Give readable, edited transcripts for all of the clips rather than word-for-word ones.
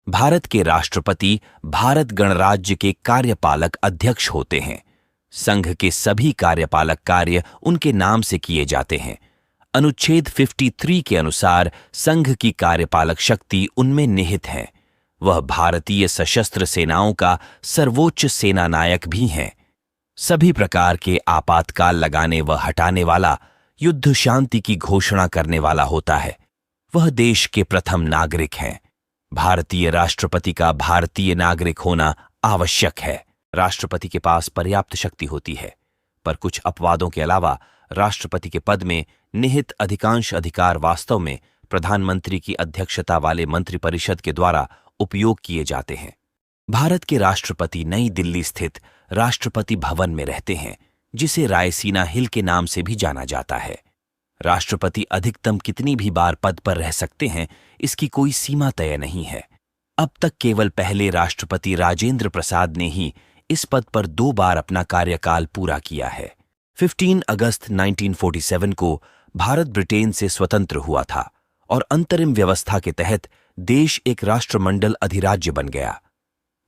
भारत के राष्ट्रपति भारत गणराज्य के कार्यपालक अध्यक्ष होते हैं। संघ के सभी कार्यपालक कार्य उनके नाम से किए जाते हैं। अनुच्छेद 53 के अनुसार संघ की कार्यपालक शक्ति उनमें निहित है। वह भारतीय सशस्त्र सेनाओं का सर्वोच्च सेनानायक भी हैं। सभी प्रकार के आपातकाल लगाने व हटाने वाला, युद्ध शांति की घोषणा करने वाला होता है। वह देश के प्रथम नागरिक हैं। भारतीय राष्ट्रपति का भारतीय नागरिक होना आवश्यक है। राष्ट्रपति के पास पर्याप्त शक्ति होती है, पर कुछ अपवादों के अलावा राष्ट्रपति के पद में निहित अधिकांश अधिकार वास्तव में प्रधानमंत्री की अध्यक्षता वाले मंत्रिपरिषद के द्वारा उपयोग किए जाते हैं। भारत के राष्ट्रपति नई दिल्ली स्थित राष्ट्रपति भवन में रहते हैं, जिसे रायसीना हिल के नाम से भी जाना जाता है। राष्ट्रपति अधिकतम कितनी भी बार पद पर रह सकते हैं, इसकी कोई सीमा तय नहीं है। अब तक केवल पहले राष्ट्रपति राजेंद्र प्रसाद ने ही इस पद पर 2 बार अपना कार्यकाल पूरा किया है। 15 अगस्त 1947 को भारत ब्रिटेन से स्वतंत्र हुआ था और अंतरिम व्यवस्था के तहत देश एक राष्ट्रमंडल अधिराज्य बन गया।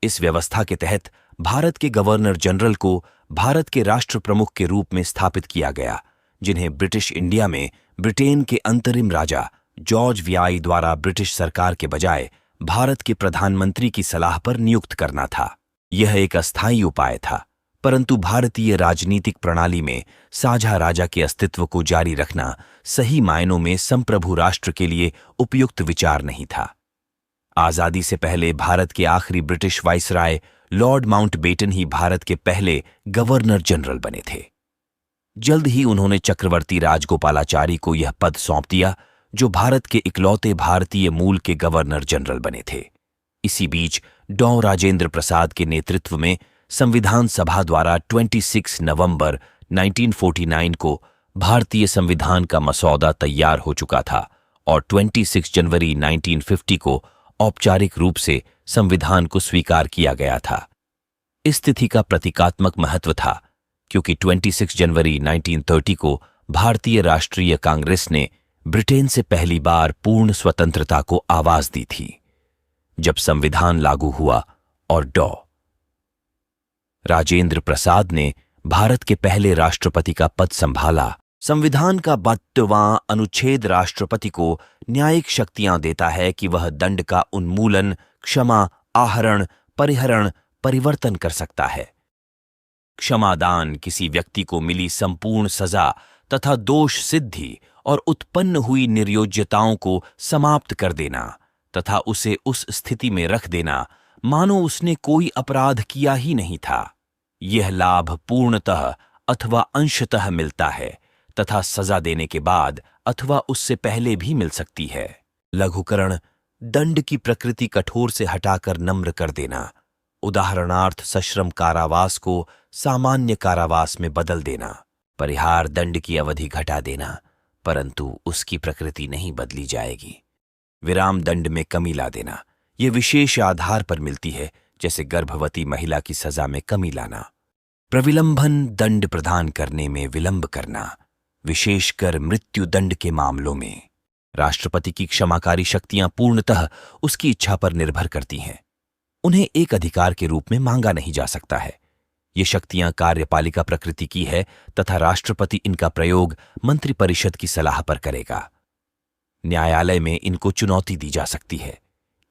इस व्यवस्था के तहत भारत के गवर्नर जनरल को भारत के राष्ट्र प्रमुख के रूप में स्थापित किया गया, जिन्हें ब्रिटिश इंडिया में ब्रिटेन के अंतरिम राजा जॉर्ज VI द्वारा ब्रिटिश सरकार के बजाय भारत के प्रधानमंत्री की सलाह पर नियुक्त करना था। यह एक अस्थायी उपाय था, परंतु भारतीय राजनीतिक प्रणाली में साझा राजा के अस्तित्व को जारी रखना सही मायनों में संप्रभु राष्ट्र के लिए उपयुक्त विचार नहीं था। आजादी से पहले भारत के आखिरी ब्रिटिश वाइसराय लॉर्ड माउंटबेटन ही भारत के पहले गवर्नर जनरल बने थे। जल्द ही उन्होंने चक्रवर्ती राजगोपालाचारी को यह पद सौंप दिया, जो भारत के इकलौते भारतीय मूल के गवर्नर जनरल बने थे। इसी बीच डॉ राजेंद्र प्रसाद के नेतृत्व में संविधान सभा द्वारा 26 नवंबर 1949 को भारतीय संविधान का मसौदा तैयार हो चुका था और 26 जनवरी 1950 को औपचारिक रूप से संविधान को स्वीकार किया गया था। इस तिथि का प्रतीकात्मक महत्व था, क्योंकि 26 जनवरी 1930 को भारतीय राष्ट्रीय कांग्रेस ने ब्रिटेन से पहली बार पूर्ण स्वतंत्रता को आवाज दी थी। जब संविधान लागू हुआ और डॉ राजेंद्र प्रसाद ने भारत के पहले राष्ट्रपति का पद संभाला। संविधान का 72वां अनुच्छेद राष्ट्रपति को न्यायिक शक्तियां देता है कि वह दंड का उन्मूलन, क्षमा, आहरण, परिहरण, परिवर्तन कर सकता है। क्षमादान किसी व्यक्ति को मिली संपूर्ण सजा तथा दोष सिद्धि और उत्पन्न हुई निर्योग्यताओं को समाप्त कर देना तथा उसे उस स्थिति में रख देना मानो उसने कोई अपराध किया ही नहीं था। यह लाभ पूर्णतः अथवा अंशतः मिलता है तथा सजा देने के बाद अथवा उससे पहले भी मिल सकती है। लघुकरण दंड की प्रकृति कठोर से हटाकर नम्र कर देना, उदाहरणार्थ सश्रम कारावास को सामान्य कारावास में बदल देना। परिहार दंड की अवधि घटा देना, परंतु उसकी प्रकृति नहीं बदली जाएगी। विराम दंड में कमी ला देना, यह विशेष आधार पर मिलती है, जैसे गर्भवती महिला की सजा में कमी लाना। प्रविलंबन दंड प्रदान करने में विलंब करना, विशेषकर मृत्यु दंड के मामलों में। राष्ट्रपति की क्षमाकारी शक्तियां पूर्णतः उसकी इच्छा पर निर्भर करती हैं। उन्हें एक अधिकार के रूप में मांगा नहीं जा सकता है। ये शक्तियां कार्यपालिका प्रकृति की है तथा राष्ट्रपति इनका प्रयोग मंत्रिपरिषद की सलाह पर करेगा। न्यायालय में इनको चुनौती दी जा सकती है।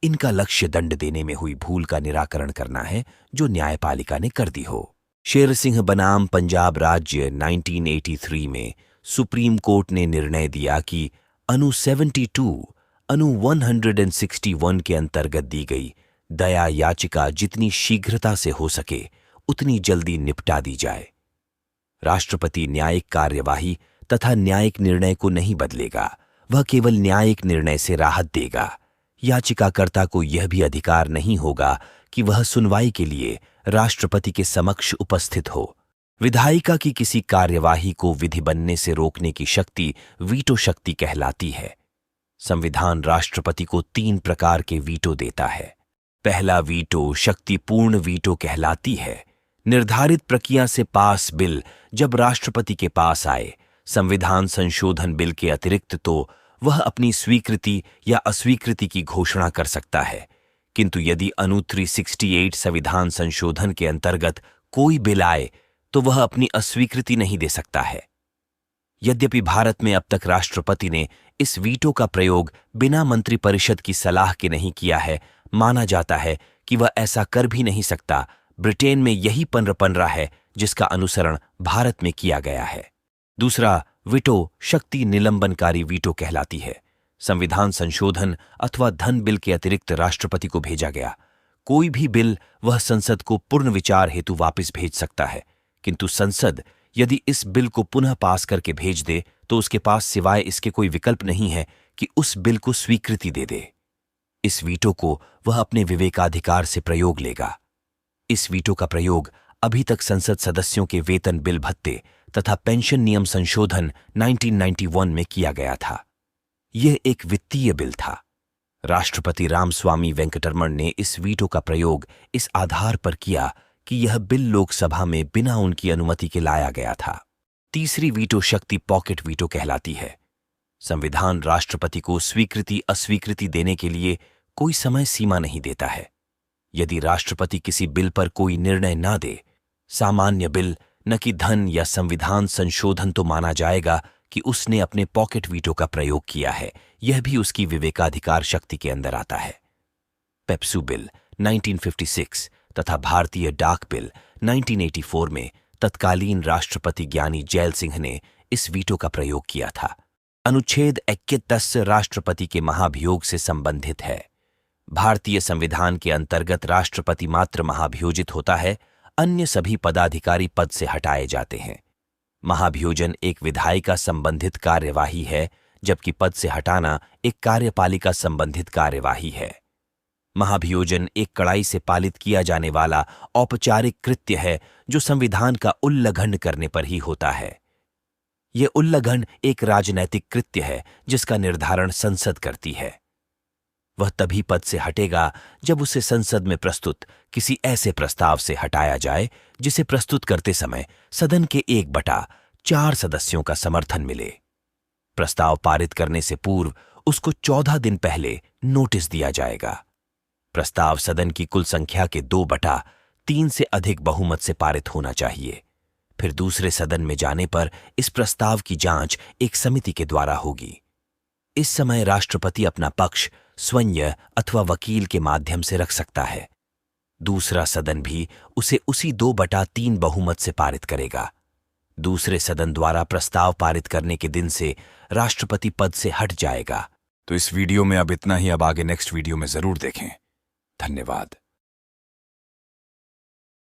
इनका लक्ष्य दंड देने में हुई भूल का निराकरण करना है जो न्यायपालिका ने कर दी हो। शेर सिंह बनाम पंजाब राज्य 1983 में सुप्रीम कोर्ट ने निर्णय दिया कि अनु 72, अनु 161 के अंतर्गत दी गई दया याचिका जितनी शीघ्रता से हो सके उतनी जल्दी निपटा दी जाए। राष्ट्रपति न्यायिक कार्यवाही तथा न्यायिक निर्णय को नहीं बदलेगा, वह केवल न्यायिक निर्णय से राहत देगा। याचिकाकर्ता को यह भी अधिकार नहीं होगा कि वह सुनवाई के लिए राष्ट्रपति के समक्ष उपस्थित हो। विधायिका की किसी कार्यवाही को विधि बनने से रोकने की शक्ति वीटो शक्ति कहलाती है। संविधान राष्ट्रपति को 3 प्रकार के वीटो देता है। पहला वीटो शक्तिपूर्ण वीटो कहलाती है। निर्धारित प्रक्रिया से पास बिल जब राष्ट्रपति के पास आए, संविधान संशोधन बिल के अतिरिक्त, तो वह अपनी स्वीकृति या अस्वीकृति की घोषणा कर सकता है। किंतु यदि अनु 368 संविधान संशोधन के अंतर्गत कोई बिल आए तो वह अपनी अस्वीकृति नहीं दे सकता है। यद्यपि भारत में अब तक राष्ट्रपति ने इस वीटो का प्रयोग बिना मंत्रिपरिषद की सलाह के नहीं किया है, माना जाता है कि वह ऐसा कर भी नहीं सकता। ब्रिटेन में यही पनरपनरा है जिसका अनुसरण भारत में किया गया है। दूसरा, वीटो शक्ति निलंबनकारी वीटो कहलाती है। संविधान संशोधन अथवा धन बिल के अतिरिक्त राष्ट्रपति को भेजा गया कोई भी बिल वह संसद को पूर्ण विचार हेतु वापस भेज सकता है, किंतु संसद यदि इस बिल को पुनः पास करके भेज दे तो उसके पास सिवाय इसके कोई विकल्प नहीं है कि उस बिल को स्वीकृति दे दे। इस वीटो को वह अपने विवेकाधिकार से प्रयोग लेगा। इस वीटो का प्रयोग अभी तक संसद सदस्यों के वेतन बिल भत्ते तथा पेंशन नियम संशोधन 1991 में किया गया था। यह एक वित्तीय बिल था। राष्ट्रपति रामस्वामी वेंकटरमण ने इस वीटो का प्रयोग इस आधार पर किया कि यह बिल लोकसभा में बिना उनकी अनुमति के लाया गया था। तीसरी वीटो शक्ति पॉकेट वीटो कहलाती है। संविधान राष्ट्रपति को स्वीकृति अस्वीकृति देने के लिए कोई समय सीमा नहीं देता है। यदि राष्ट्रपति किसी बिल पर कोई निर्णय ना दे, सामान्य बिल न कि धन या संविधान संशोधन, तो माना जाएगा कि उसने अपने पॉकेट वीटो का प्रयोग किया है। यह भी उसकी विवेकाधिकार शक्ति के अंदर आता है। पेप्सू बिल 1956 तथा भारतीय डाक बिल 1984 में तत्कालीन राष्ट्रपति ज्ञानी जैल सिंह ने इस वीटो का प्रयोग किया था। अनुच्छेद 21 राष्ट्रपति के महाभियोग से संबंधित है। भारतीय संविधान के अंतर्गत राष्ट्रपति मात्र महाभियोजित होता है, अन्य सभी पदाधिकारी पद से हटाए जाते हैं। महाभियोजन एक विधायिका संबंधित कार्यवाही है, जबकि पद से हटाना एक कार्यपालिका संबंधित कार्यवाही है। महाभियोजन एक कड़ाई से पालित किया जाने वाला औपचारिक कृत्य है जो संविधान का उल्लंघन करने पर ही होता है। यह उल्लंघन एक राजनैतिक कृत्य है जिसका निर्धारण संसद करती है। वह तभी पद से हटेगा जब उसे संसद में प्रस्तुत किसी ऐसे प्रस्ताव से हटाया जाए जिसे प्रस्तुत करते समय सदन के 1/4 सदस्यों का समर्थन मिले। प्रस्ताव पारित करने से पूर्व उसको 14 दिन पहले नोटिस दिया जाएगा। प्रस्ताव सदन की कुल संख्या के 2/3 से अधिक बहुमत से पारित होना चाहिए। फिर दूसरे सदन में जाने पर इस प्रस्ताव की जांच एक समिति के द्वारा होगी। इस समय राष्ट्रपति अपना पक्ष स्वयं अथवा वकील के माध्यम से रख सकता है। दूसरा सदन भी उसे उसी 2/3 बहुमत से पारित करेगा। दूसरे सदन द्वारा प्रस्ताव पारित करने के दिन से राष्ट्रपति पद से हट जाएगा। तो इस वीडियो में अब इतना ही। अब आगे नेक्स्ट वीडियो में जरूर देखें। धन्यवाद।